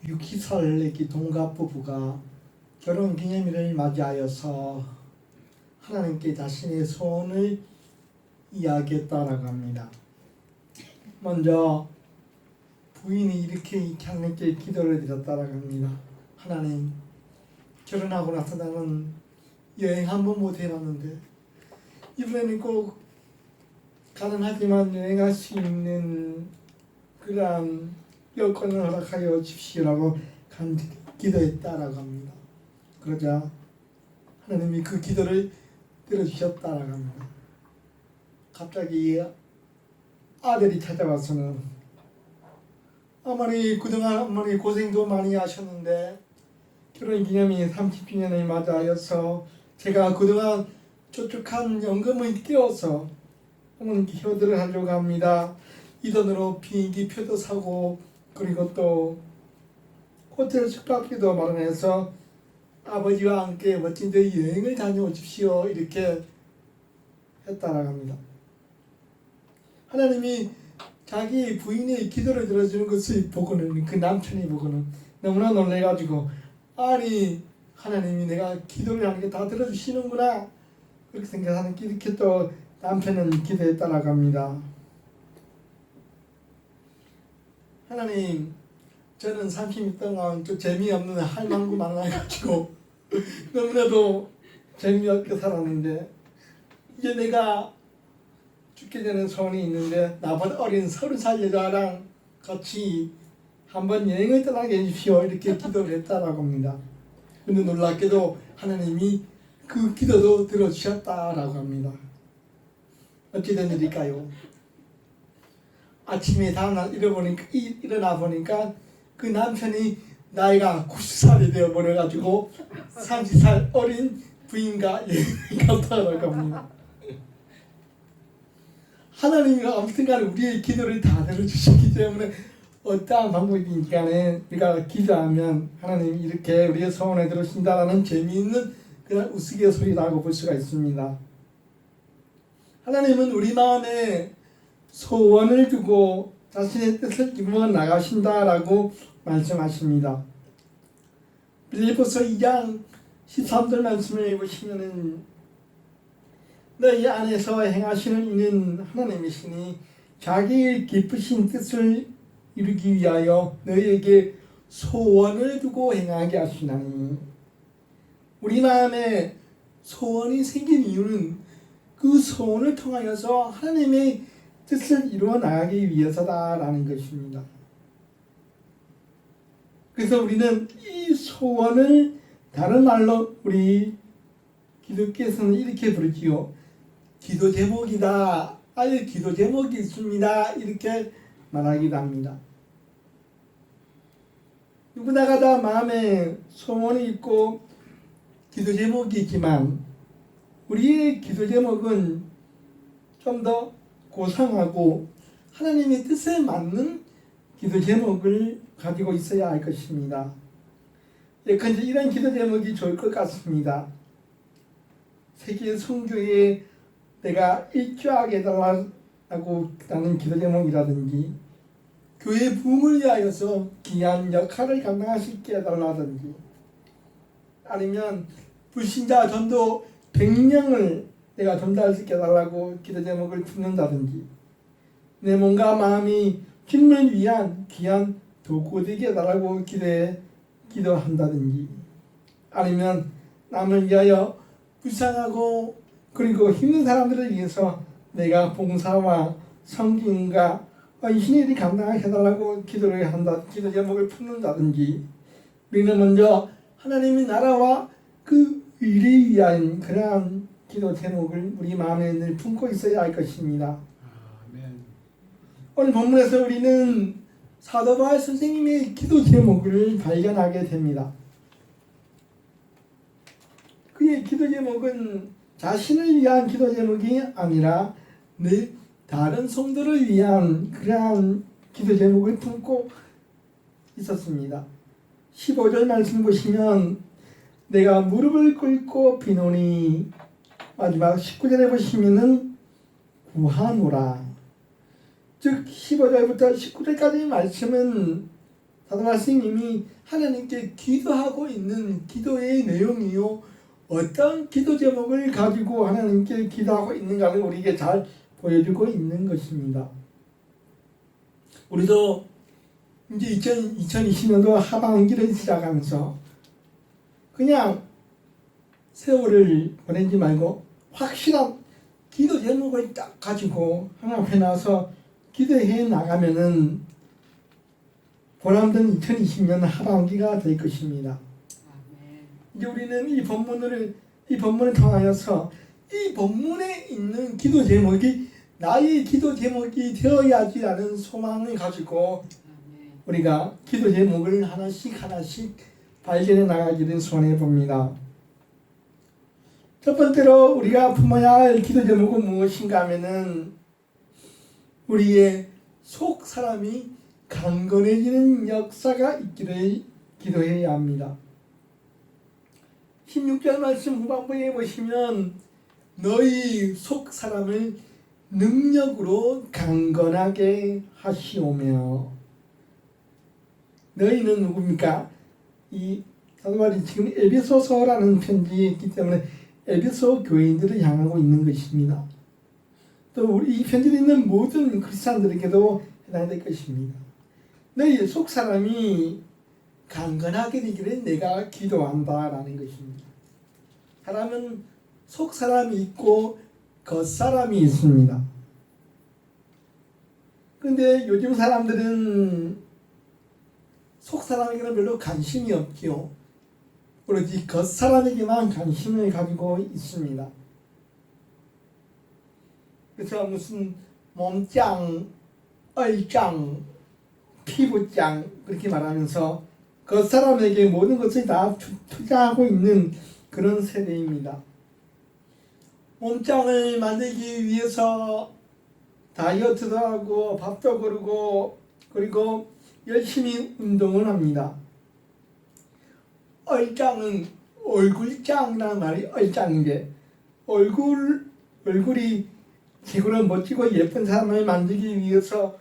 6기살 동갑 부부가 결혼 기념일을 맞이하여서 하나님께 자신의 소원을 이야기했다라고 합니다. 먼저 부인이 이렇게 하나님께 기도를 드렸다라고 합니다. 하나님, 결혼하고 나서 나는 여행 한 번 못 해봤는데 이번에는 꼭 가능하지만 여행할 수 있는 그러한 여건을 허락하여 주시라고 기도했다라고 합니다. 그러자 하나님이 그 기도를 들어주셨다라고 합니다. 갑자기 아들이 찾아와서는 어머니 그동안 어머니 고생도 많이 하셨는데 결혼기념일 30주년을 맞아서 제가 그동안 저축한 연금을 떼어서 어머니께 효도를 하려고 합니다. 이 돈으로 비행기 표도 사고 그리고 또 호텔 숙박비도 마련해서 아버지와 함께 멋진 데 여행을 다녀오십시오. 이렇게 했다라고 합니다. 하나님이 자기 부인의 기도를 들어주는 것을 보고는 그 남편이 보고는 너무나 놀래가지고 아니 하나님이 내가 기도를 하는 게 다 들어주시는구나 그렇게 생각하는 이렇게 또 남편은 기도했다라고 합니다. 하나님, 저는 30년 동안 좀 재미없는 할망구 만나가지고 너무나도 재미없게 살았는데 이제 내가 죽기 전에 소원이 있는데 나보다 어린 30살 여자랑 같이 한번 여행을 떠나게 해주시오 이렇게 기도를 했다라고 합니다. 근데 놀랍게도 하나님이 그 기도도 들어주셨다라고 합니다. 어찌 된 일일까요? 아침에 다음날 일어나 보니까 그 남편이 나이가 90살이 되어버려가지고 30살 어린 부인과 여행을 갔다라고 합니다. 하나님이 아무튼간에 우리의 기도를 다 들어주시기 때문에 어떠한 방법이든 간에 우리가 기도하면 하나님이 이렇게 우리의 소원을 들으신다라는 재미있는 그런 우스갯소리라고 볼 수가 있습니다. 하나님은 우리 마음에 소원을 두고 자신의 뜻을 이루어 나가신다라고 말씀하십니다. 빌립보서 2장 13절 말씀을 보시면은 너희 안에서 행하시는 이는 하나님이시니 자기의 기쁘신 뜻을 이루기 위하여 너희에게 소원을 두고 행하게 하시나니. 우리 마음에 소원이 생긴 이유는 그 소원을 통하여서 하나님의 뜻을 이루어 나가기 위해서다라는 것입니다. 그래서 우리는 이 소원을 다른 말로 우리 기독교에서는 이렇게 부르지요. 기도 제목이다. 아예 기도 제목이 있습니다. 이렇게 말하기도 합니다. 누구나가 다 마음에 소원이 있고 기도 제목이 있지만 우리의 기도 제목은 좀 더 고상하고 하나님의 뜻에 맞는 기도 제목을 가지고 있어야 할 것입니다. 예컨대 이런 기도 제목이 좋을 것 같습니다. 세계 선교에 내가 일조하게 해달라고 하는 기도 제목이라든지 교회 부흥을 위하여서 귀한 역할을 감당하시게 해달라든지 아니면 불신자 전도 100명을 내가 전도할 수 있게 해달라고 기도 제목을 듣는다든지 내 몸과 마음이 주님을 위한 귀한 도구 되게 해달라고 기도한다든지 아니면 남을 위하여 불쌍하고 그리고 힘든 사람들을 위해서 내가 봉사와 섬김과 헌신의 일을 감당하게 해달라고 기도를 한다, 기도 제목을 품는다든지 우리는 먼저 하나님의 나라와 그 일을 위한 그러한 기도 제목을 우리 마음에 늘 품고 있어야 할 것입니다. 아멘. 오늘 본문에서 우리는 사도 바울 선생님의 기도 제목을 발견하게 됩니다. 그의 기도 제목은 자신을 위한 기도 제목이 아니라 늘 다른 성도를 위한 그러한 기도 제목을 품고 있었습니다. 15절 말씀 보시면 내가 무릎을 꿇고 비노니 마지막 19절에 보시면은 구하노라. 즉 15절부터 19절까지 말씀은 사도 말씀님이 하나님께 기도하고 있는 기도의 내용이요, 어떤 기도 제목을 가지고 하나님께 기도하고 있는가를 우리에게 잘 보여주고 있는 것입니다. 우리도 이제 2020년도 하반기를 시작하면서 그냥 세월을 보내지 말고 확실한 기도 제목을 딱 가지고 하나님 앞에 나와서 기도해 나가면은 보람된 2020년 하반기가 될 것입니다. 이제 우리는 이 본문을 통하여서 이 본문에 있는 기도 제목이 나의 기도 제목이 되어야지라는 소망을 가지고 우리가 기도 제목을 하나씩 발견해 나가기를 소원해 봅니다. 첫 번째로 우리가 품어야 할 기도 제목은 무엇인가 하면은 우리의 속 사람이 강건해지는 역사가 있기를 기도해야 합니다. 16절 말씀 후반부에 보시면 너희 속 사람을 능력으로 강건하게 하시오며, 너희는 누굽니까? 이 사도 바울이 지금 에베소서라는 편지에 있기 때문에 에베소 교인들을 향하고 있는 것입니다. 또 우리 이 편지에 있는 모든 크리스찬들에게도 해당될 것입니다. 너희 속 사람이 강건하게 되기를 내가 기도한다라는 것입니다. 사람은 속 사람이 있고 겉 사람이 있습니다. 그런데 요즘 사람들은 속 사람에게는 별로 관심이 없지요. 오로지 겉 사람에게만 관심을 가지고 있습니다. 그래서 무슨 몸짱, 얼짱, 피부짱 그렇게 말하면서 그 사람에게 모든 것을 다 투자하고 있는 그런 세대입니다. 몸짱을 만들기 위해서 다이어트도 하고 밥도 거르고 그리고 열심히 운동을 합니다. 얼짱은 얼굴짱이라는 말이 얼짱인데 얼굴이 지구로 멋지고 예쁜 사람을 만들기 위해서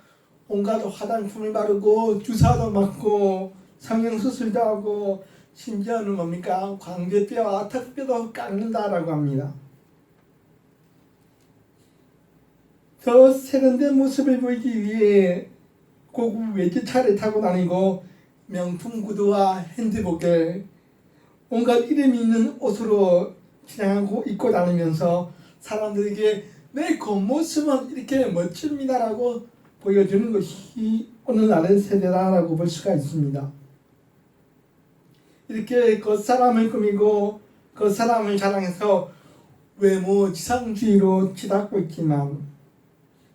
온갖 화장품을 바르고 주사도 맞고 성형수술도 하고 심지어는 뭡니까? 광대뼈와 턱뼈도 깎는다라고 합니다. 더 세련된 모습을 보이기 위해 고급 외제차를 타고 다니고 명품 구두와 핸드백을 온갖 이름이 있는 옷으로 지나가고 입고 다니면서 사람들에게 내 겉모습은 이렇게 멋집니다라고 보여주는 것이 오늘날의 세대라고 볼 수가 있습니다. 이렇게 겉사람을 꾸미고 겉사람을 자랑해서 외모 지상주의로 치닫고 있지만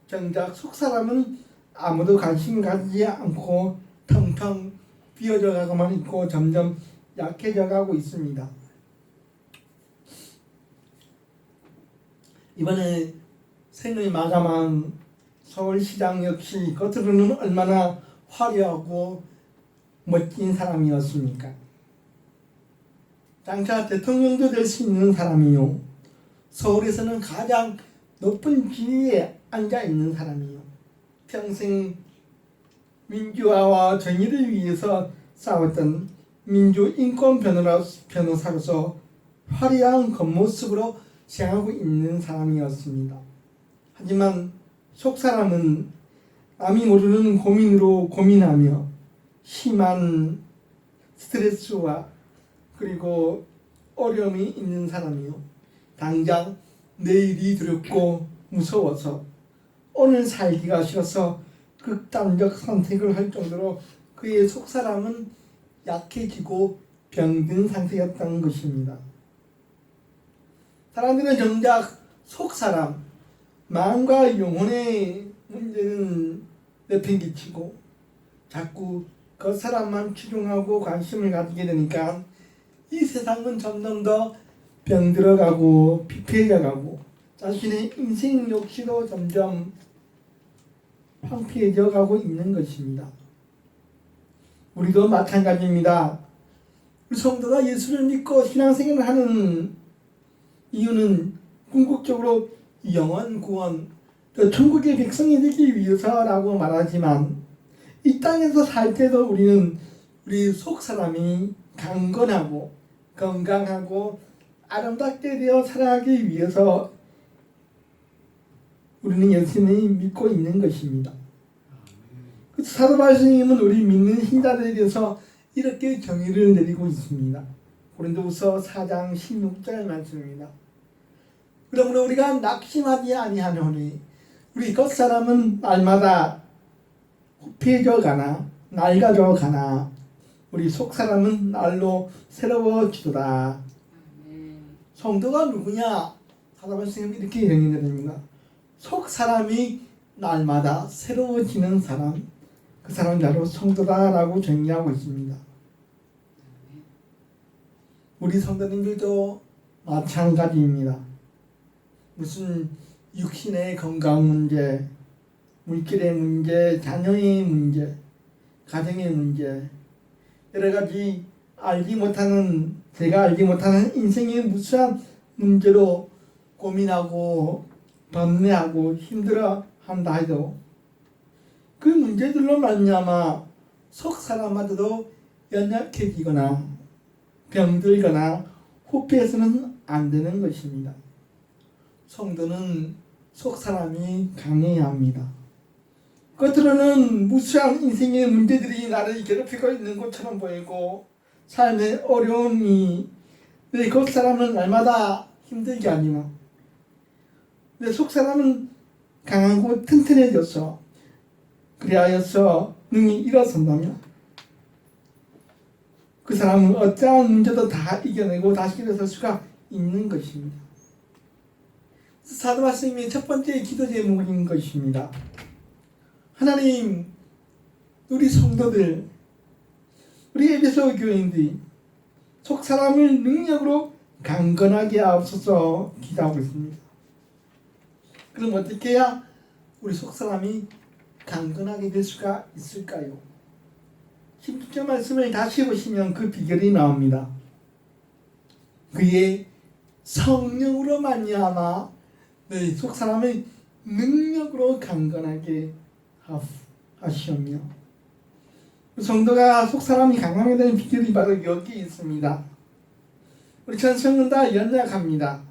정작 속사람은 아무도 관심 가지지 않고 텅텅 비어져 가고만 있고 점점 약해져 가고 있습니다. 이번에 생을 마감한 서울시장 역시 겉으로는 얼마나 화려하고 멋진 사람이었습니까? 장차 대통령도 될 수 있는 사람이요, 서울에서는 가장 높은 지위에 앉아 있는 사람이요, 평생 민주화와 정의를 위해서 싸웠던 민주인권 변호사로서 화려한 겉모습으로 시행하고 있는 사람이었습니다. 하지만 속사람은 남이 모르는 고민으로 고민하며 심한 스트레스와 그리고 어려움이 있는 사람이요, 당장 내일이 두렵고 무서워서 오늘 살기가 싫어서 극단적 선택을 할 정도로 그의 속사람은 약해지고 병든 상태였던 것입니다. 사람들은 정작 속사람, 마음과 영혼의 문제는 내팽개치고 자꾸 그 사람만 치중하고 관심을 가지게 되니까 이 세상은 점점 더 병들어가고 피폐해져가고 자신의 인생 역시도 점점 황폐해져 가고 있는 것입니다. 우리도 마찬가지입니다. 우리 성도가 예수를 믿고 신앙생활을 하는 이유는 궁극적으로 영원 구원, 천국의 백성이 되기 위해서라고 말하지만 이 땅에서 살 때도 우리는 우리 속 사람이 강건하고 건강하고 아름답게 되어 살아가기 위해서 우리는 열심히 믿고 있는 것입니다. 그래서 사도 바울 스님은 우리 믿는 신자들에 대해서 이렇게 정의를 내리고 있습니다. 고린도후서 4장 16절 말씀입니다. 그러므로 우리가 낙심하지 아니하노니 우리 겉사람은 날마다 후패져 가나 낡아져 가나 우리 속사람은 날로 새로워지도다. 성도가 누구냐? 사도 바울 스님이 이렇게 정의드립니다. 속사람이 날마다 새로워지는 사람, 그 사람이 바로 성도다라고 정의하고 있습니다. 우리 성도님들도 마찬가지입니다. 무슨 육신의 건강 문제, 물질의 문제, 자녀의 문제, 가정의 문제, 여러 가지 제가 알지 못하는 인생의 무수한 문제로 고민하고 번뇌하고 힘들어 한다 해도 그 문제들로 말미암아 속 사람마저도 연약해지거나 병들거나 후패해서는 안 되는 것입니다. 성도는 속 사람이 강해야 합니다. 겉으로는 무수한 인생의 문제들이 나를 괴롭히고 있는 것처럼 보이고 삶의 어려움이 내 겉사람은 날마다 힘들게 하지만 내 속사람은 강하고 튼튼해져서 그리하여서 능히 일어선다면 그 사람은 어떠한 문제도 다 이겨내고 다시 일어설 수가 있는 것입니다. 사도 말씀의 첫 번째 기도 제목인 것입니다. 하나님, 우리 성도들, 우리 에베소 교인들이 속사람을 능력으로 강건하게 하옵소서 기도하고 있습니다. 그럼 어떻게 해야 우리 속사람이 강건하게 될 수가 있을까요? 16절 말씀을 다시 보시면 그 비결이 나옵니다. 그의 성령으로 말미암아 너희 속사람을 능력으로 강건하게 하시오며, 성도가 속사람이 강하게 되는 비결이 바로 여기 있습니다. 우리 전성은 다 연약합니다.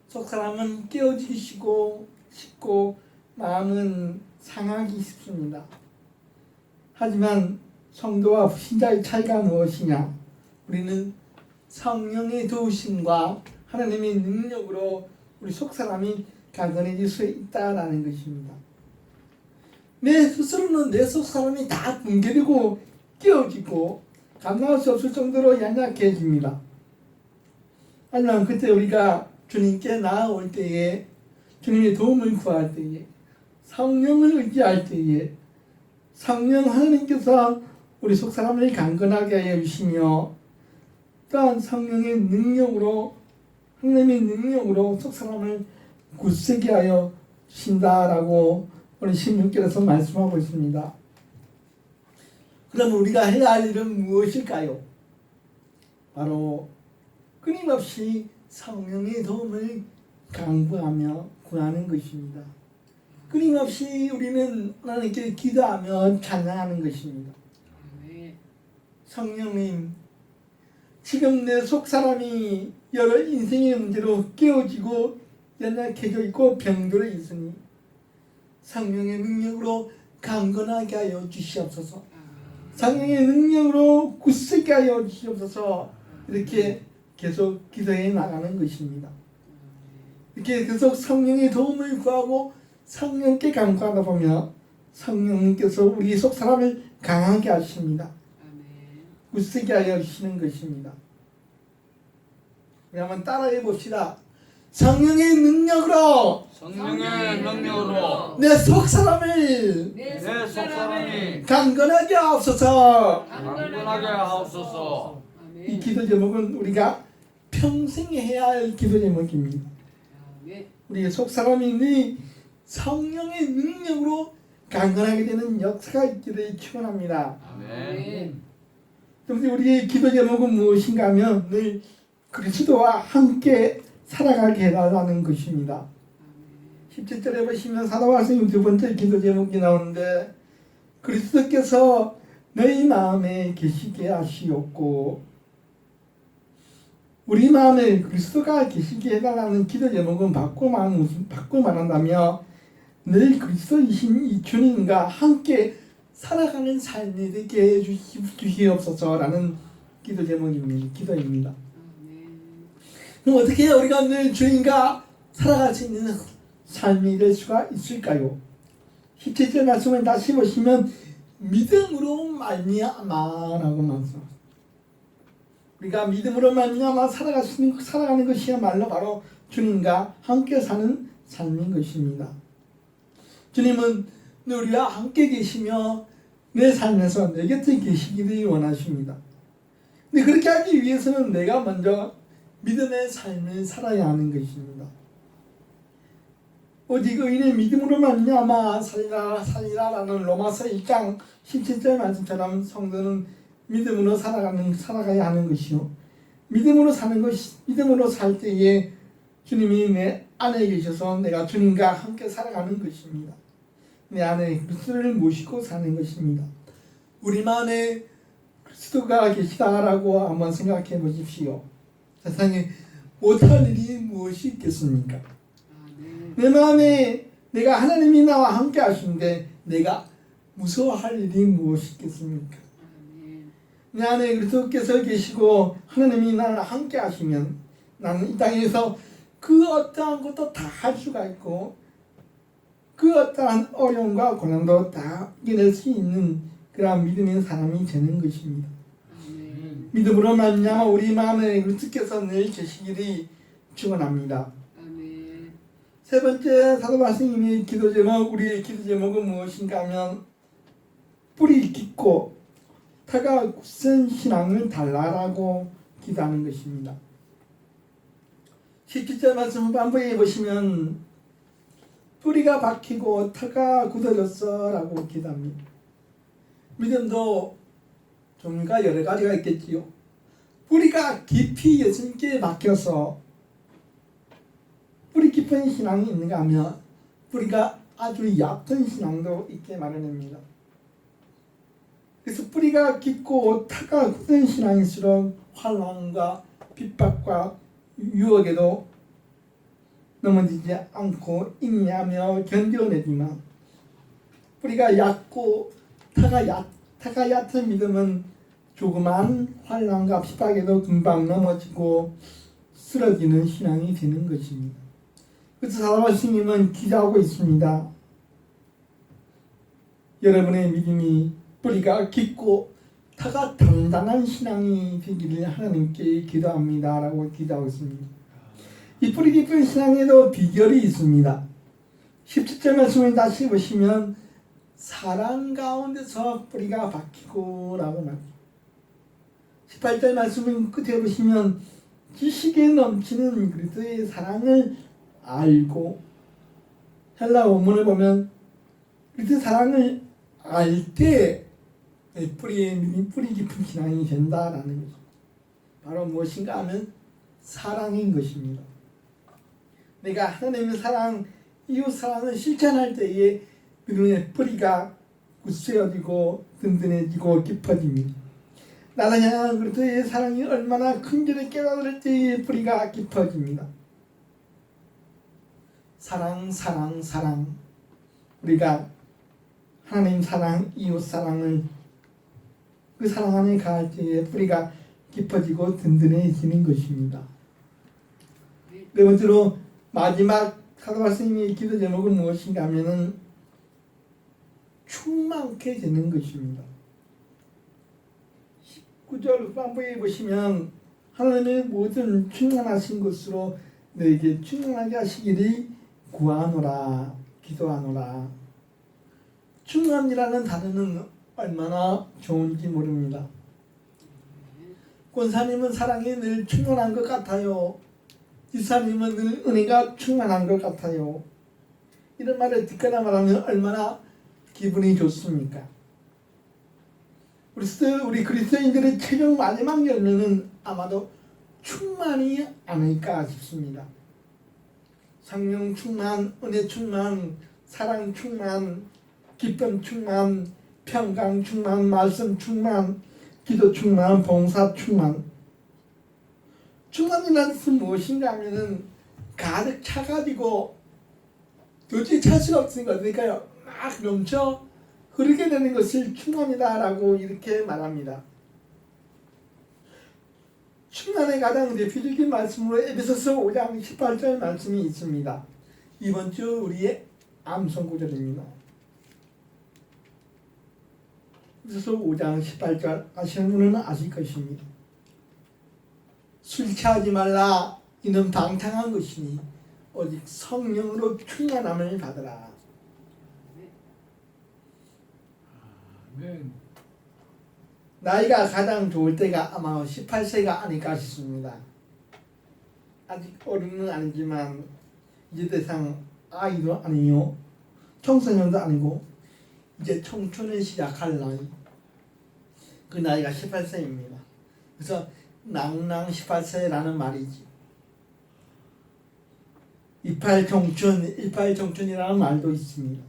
속사람은 깨어지시고 싶고 마음은 상하기 쉽습니다. 하지만 성도와 신자의 차이가 무엇이냐? 우리는 성령의 도우심과 하나님의 능력으로 우리 속사람이 강건해질 수 있다라는 것입니다. 내 스스로는 내 속사람이 다 붕괴되고 깨어지고 감당할 수 없을 정도로 연약해집니다. 하지만 그때 우리가 주님께 나아올 때에, 주님의 도움을 구할 때에, 성령을 의지할 때에 성령 하나님께서 우리 속사람을 강건하게 하여 주시며 또한 성령의 능력으로, 하나님의 능력으로 속사람을 굳세게 하여 주신다라고 오늘 16절에서 말씀하고 있습니다. 그럼 우리가 해야 할 일은 무엇일까요? 바로 끊임없이 성령의 도움을 강구하며 구하는 것입니다. 끊임없이 우리는 하나님께 기도하며 찬양하는 것입니다. 성령님, 지금 내 속사람이 여러 인생의 문제로 깨어지고 연약해져 있고 병들어 있으니 성령의 능력으로 강건하게 하여 주시옵소서. 성령의 능력으로 굳세게 하여 주시옵소서. 이렇게 계속 기도해 나가는 것입니다. 이렇게 계속 성령의 도움을 구하고 성령께 간구하다 보면 성령님께서 우리 속 사람을 강하게 하십니다. 굳세게 하여 주시는 것입니다. 우리 한번 따라해 봅시다. 성령의 능력으로 내 속 사람을 강건하게 하옵소서. 이 기도 제목은 우리가 평생 해야 할 기도 제목입니다. 우리의 속 사람이 성령의 능력으로 강건하게 되는 역사가 있기를 축원합니다. 그런데 우리의 기도 제목은 무엇인가 하면 늘 그리스도와 함께 살아가게 해달라는 것입니다. 17절에 보시면 사도 바울 두 번째 기도 제목이 나오는데 그리스도께서 너희 마음에 계시게 하시옵고 우리 마음에 그리스도가 계시게 해달라는 기도 제목은 바꿔 말한다며 늘 그리스도이신 이 주님과 함께 살아가는 삶이 되게 해주시옵소서라는 기도 제목입니다. 기도입니다. 그럼 어떻게 우리가 늘 주님과 살아갈 수 있는 삶이 될 수가 있을까요? 17절 말씀을 다시 보시면 믿음으로 말미암아라고 말씀합니다. 우리가 믿음으로 말미암아 살아가는 것이야말로 바로 주님과 함께 사는 삶인 것입니다. 주님은 우리와 함께 계시며 내 삶에서 내 곁에 계시기를 원하십니다. 근데 그렇게 하기 위해서는 내가 먼저 믿음의 삶을 살아야 하는 것입니다. 오직 의인의 믿음으로 말미암아 살리라라는 로마서 1장 17절 말씀처럼 성도는 믿음으로 살아가야 하는 것이요. 믿음으로 살 때에 주님이 내 안에 계셔서 내가 주님과 함께 살아가는 것입니다. 내 안에 그리스도를 모시고 사는 것입니다. 우리만의 그리스도가 계시다라고 한번 생각해 보십시오. 세상에 못할 일이 무엇이 있겠습니까? 내 마음에 내가 하나님이 나와 함께 하시는데 내가 무서워할 일이 무엇이 있겠습니까? 내 안에 그리스도께서 계시고 하나님이 나와 함께 하시면 나는 이 땅에서 그 어떠한 것도 다 할 수가 있고 그 어떠한 어려움과 고난도 다 이겨낼 수 있는 그런 믿음의 사람이 되는 것입니다. 믿음으로 말미암아 우리 마음에 그리스도께서 늘 계시기를 축원합니다. 세 번째 사도 바울의 기도 제목, 우리의 기도 제목은 무엇인가 하면 뿌리 깊고 타가 굳은 신앙을 달라라고 기도하는 것입니다. 17절 말씀을 반복해 보시면 뿌리가 박히고 타가 굳어졌어 라고 기도합니다. 믿음도 종류가 여러 가지가 있겠지요. 뿌리가 깊이 예수님께 박혀서 뿌리 깊은 신앙이 있는가 하면 뿌리가 아주 얕은 신앙도 있게 마련합니다. 그래서 뿌리가 깊고 타가 굳은 신앙일수록 환난과 핍박과 유혹에도 넘어지지 않고 인내하며 견뎌내지만 뿌리가 얕고 타가 얕은 믿음은 조그만 환난과 핍박에도 금방 넘어지고 쓰러지는 신앙이 되는 것입니다. 그래서 사도 바울님은 기도하고 있습니다. 여러분의 믿음이 뿌리가 깊고 타가 단단한 신앙이 되기를 하나님께 기도합니다 라고 기도하고 있습니다. 이 뿌리 깊은 신앙에도 비결이 있습니다. 17절 말씀을 다시 보시면 사랑 가운데서 뿌리가 박히고 라고 말합니다. 18절 말씀을 끝에 보시면 지식에 넘치는 그리스도의 사랑을 알고 헬라 원문을 보면 그리스도의 사랑을 알 때 뿌리 깊은 신앙이 된다라는 것입니다. 바로 무엇인가 하면 사랑인 것입니다. 내가 하나님의 사랑, 이웃 사랑을 실천할 때에 믿음의 뿌리가 굳세어지고 든든해지고 깊어집니다. 나를 향한 그리스도의 사랑이 얼마나 큰지를 깨달을 때에 뿌리가 깊어집니다. 사랑. 우리가 하나님 사랑, 이웃 사랑을 그 사랑 안에 가할 때에 뿌리가 깊어지고 든든해지는 것입니다. 네 번째로 마지막 사도 바울의 기도 제목은 무엇인가 하면은 충만케 되는 것입니다. 19절 후반부에 보시면 하나님의 모든 충만하신 것으로 너에게 충만하게 하시기를 구하노라, 기도하노라. 충만이라는 단어는 얼마나 좋은지 모릅니다. 권사님은 사랑이 늘 충만한 것 같아요. 지사님은 늘 은혜가 충만한 것 같아요. 이런 말을 듣거나 말하면 얼마나 기분이 좋습니까? 우리 그리스도인들의 최종 마지막 열매는 아마도 충만이 아닐까 싶습니다. 성령 충만, 은혜 충만, 사랑 충만, 기쁨 충만, 평강 충만, 말씀 충만, 기도 충만, 봉사 충만. 충만이라는 뜻은 무엇인가 하면은 가득 차가지고 도저히 찰 수가 없으니까 그러니까요 막 넘쳐 흐르게 되는 것을 충만이다라고 이렇게 말합니다. 충만의 가장 대표적인 말씀으로 에베소서 5장 18절 말씀이 있습니다. 이번 주 우리의 암송 구절입니다. 에베소서 5장 18절 아시는 분은 아실 것입니다. 술 취하지 말라 이는 방탕한 것이니 오직 성령으로 충만함을 받으라. 아멘. 나이가 가장 좋을 때가 아마 18세가 아닐까 싶습니다. 아직 어른은 아니지만 이제 더 이상 아이도 아니요 청소년도 아니고 이제 청춘을 시작할 나이, 그 나이가 18세입니다. 그래서 낭낭 18세라는 말이지. 이팔 청춘이라는 말도 있습니다.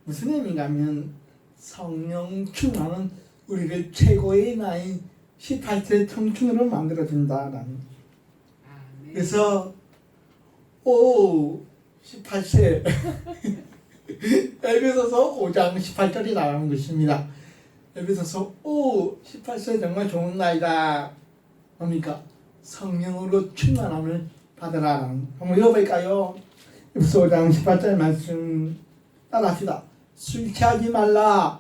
무슨 의미인가 하면 성령 충만은 우리를 최고의 나이 18세 청춘으로 만들어준다라는. 그래서 18세 에베소서 5장 18절이 나오는 것입니다. 에베소서 18세 정말 좋은 나이다. 뭡니까? 성령으로 충만함을 받으라. 한번 읽어볼까요? 에베소서 5장 18절 말씀 따라합시다. 술 취하지 말라.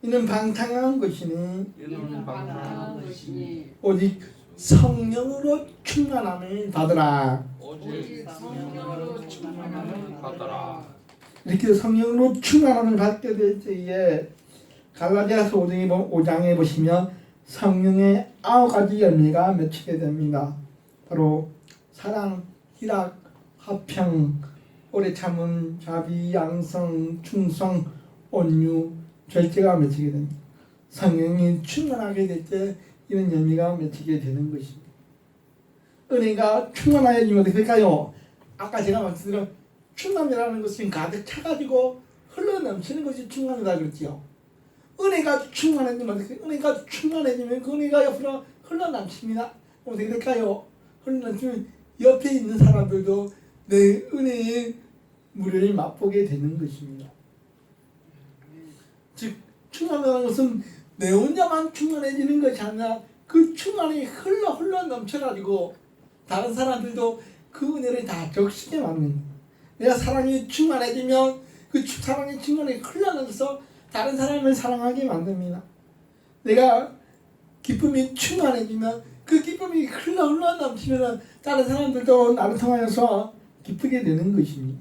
이는 방탕한 것이니 오직 성령으로 충만함을 받으라. 이렇게 성령으로 충만함을 받게 될 때에 갈라디아서 5장에 보시면 성령의 9가지 열매가 맺히게 됩니다. 바로 사랑, 희락, 화평, 오래 참음, 자비, 양성, 충성, 온유, 절제가 맺히게 됩니다. 성령이 충만하게 될 때 이런 열매가 맺히게 되는 것입니다. 은혜가 충만하여지면 어떻게 될까요? 아까 제가 말씀드린 충만이라는 것은 가득 차가지고 흘러넘치는 것이 충만이다 그랬죠. 은혜가 충만해지면 어떻게? 은혜가 충만해지면 그 은혜가 옆으로 흘러넘칩니다. 어떻게 될까요? 흘러넘치면 옆에 있는 사람들도 내 은혜의 물을 맛보게 되는 것입니다. 즉 충만이라는 것은 내 혼자만 충만해지는 것이 아니라 그 충만이 흘러 넘쳐가지고 다른 사람들도 그 은혜를 다 적시게 만듭니다. 내가 사랑이 충만해지면 그 사랑의 충만이 흘러넘쳐서 다른 사람을 사랑하게 만듭니다. 내가 기쁨이 충만해지면 그 기쁨이 흘러 넘치면 다른 사람들도 나를 통하여서 기쁘게 되는 것입니다.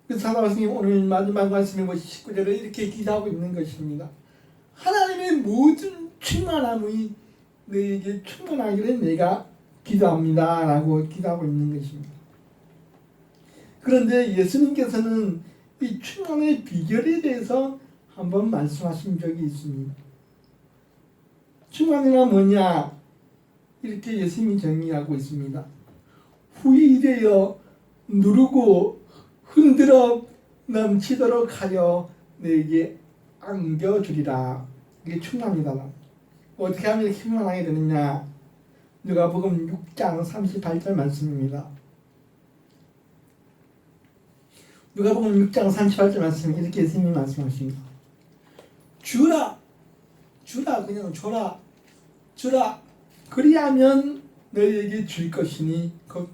그래서 사도 바울이 오늘 마지막 말씀에 19절에 이렇게 기도하고 있는 것입니다. 하나님의 모든 충만함이 너에게 충만하기를 내가 기도합니다 라고 기도하고 있는 것입니다. 그런데 예수님께서는 이 충만의 비결에 대해서 한번 말씀하신 적이 있습니다. 충만이란 뭐냐? 이렇게 예수님이 정의하고 있습니다. 후이 되어 누르고 흔들어 넘치도록 하여 내게 안겨주리라. 이게 충만이다. 어떻게 하면 충만하게 되느냐? 누가복음 6장 38절 말씀입니다. 누가복음 6장 38절 말씀 이렇게 예수님이 말씀하십니다. 주라 그냥 주라 그리하면 너희에게 줄 것이니 곧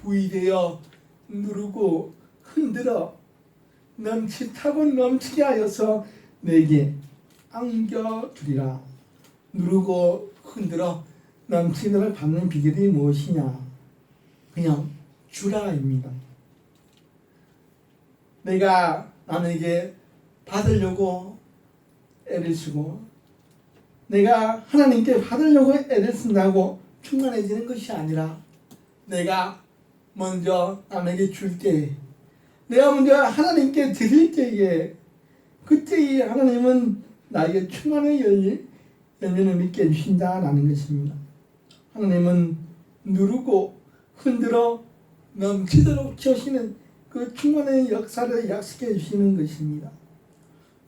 후이되어 누르고 흔들어 넘치고 넘치게 하여서 내게 안겨주리라. 누르고 흔들어 넘치는 받는 비결이 무엇이냐? 그냥 주라입니다. 내가 남에게 받으려고 애를 쓰고 내가 하나님께 받으려고 애를 쓴다고 충만해지는 것이 아니라 내가 먼저 남에게 줄 때, 내가 먼저 하나님께 드릴 때에 그때에 하나님은 나에게 충만의 열매를 믿게 해주신다라는 것입니다. 하나님은 누르고 흔들어 넘치도록 주시는 그 충만의 역사를 약속해 주시는 것입니다.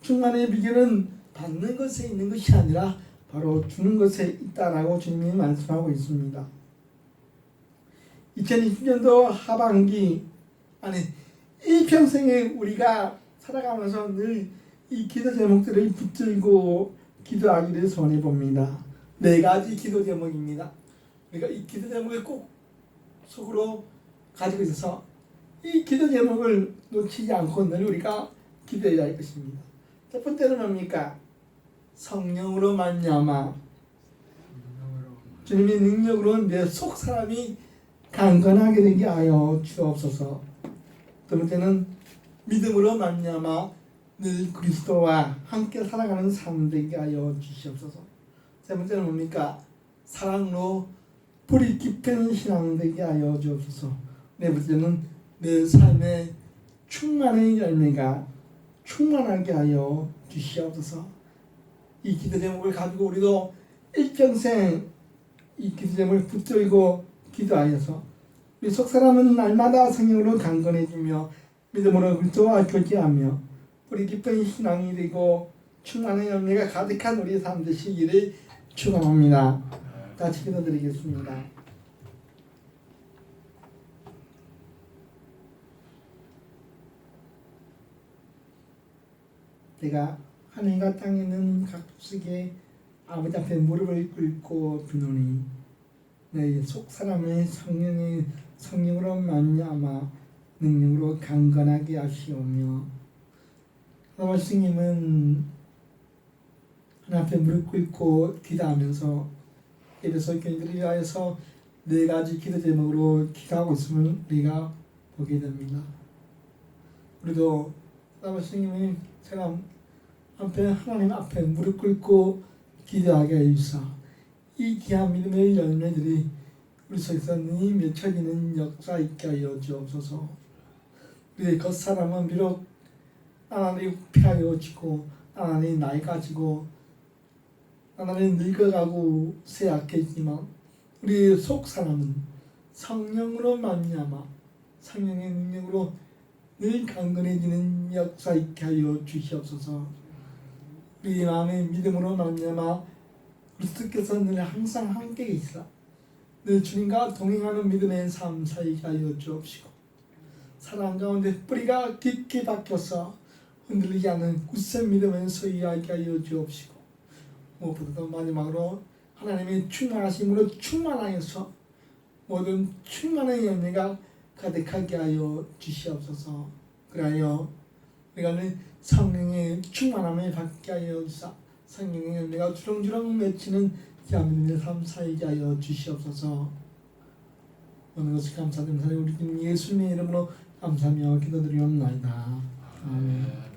충만의 비결은 받는 것에 있는 것이 아니라 바로 주는 것에 있다라고 주님이 말씀하고 있습니다. 2020년도 하반기 아니 일평생에 우리가 살아가면서 늘 이 기도 제목들을 붙들고 기도하기를 소원해 봅니다. 4가지 기도 제목입니다. 우리가 이 기도 제목을 꼭 속으로 가지고 있어서 이 기도 제목을 놓치지 않고 늘 우리가 기도해야 할 것입니다. 첫 번째는 뭡니까? 성령으로 말미암아 주님의 능력으로 내 속 사람이 강건하게 되게 하여 주옵소서. 두 번째는 믿음으로 말미암아 늘 그리스도와 함께 살아가는 삶 되게 하여 주시옵소서. 세 번째는 뭡니까? 사랑으로 뿌리 깊은 신앙 되게 하여 주옵소서. 네 번째는 내 삶의 충만의 열매가 충만하게 하여 주시옵소서. 이 기도 제목을 가지고 우리도 일평생 이 기도 제목을 붙들고 기도하여서 우리 속사람은 날마다 성령으로 강건해지며 믿음으로 그리스도와 교제하며 뿌리 깊은 신앙이 되고 충만한 열매가 가득한 우리 삶 되시기를 축원합니다. 같이 기도드리겠습니다. 내가 하늘과 땅에 있는 각 속에 아버지 앞에 무릎을 꿇고 비노니 내 속 사람의 성령으로 말미암아 능력으로 강건하게 하시오며 하나님 스님은 하나님 앞에 무릎 꿇고 기도하면서 에베소 교인들을 위하여서 4가지 기도 제목으로 기도하고 있음을 우리가 보게 됩니다. 우리도 하나님 스님이 사람 앞에 하나님 앞에 무릎 꿇고 기도하게 해주사 이 귀한 믿음의 열매들이 우리 속에서 능히 맺혀지는 역사 있게 하여 주옵소서. 우리의 겉사람은 비록 나날이 폐하여지고 나날이 나이가 지고 나날이 늙어가고 쇠약해지만 우리의 속사람은 성령으로 말미암아 성령의 능력으로 늘 강건해지는 역사 있게 하여 주시옵소서. 우리 마음의 믿음으로 말미암아 그리스도께서 늘 항상 함께 있어 늘 주님과 동행하는 믿음의 삶 살게 하여 주옵시고 사랑 가운데 뿌리가 깊게 박혀서 흔들리지 않는 굳센 믿음을 소유하게 하여 주옵시고 무엇보다도 마지막으로 하나님의 충만하심으로 충만하여서 모든 충만한 열매가 가득하게 하여 주시옵소서. 그리하여 우리가 늘 성령의 충만함을 받게 하여 주사 성령의 열매가 주렁주렁 맺히는 대한민국의 삶 살게 하여 주시옵소서. 오늘 것을 감사드리면서 우리 주님 예수님의 이름으로 감사하며 기도드리옵나이다. 아멘.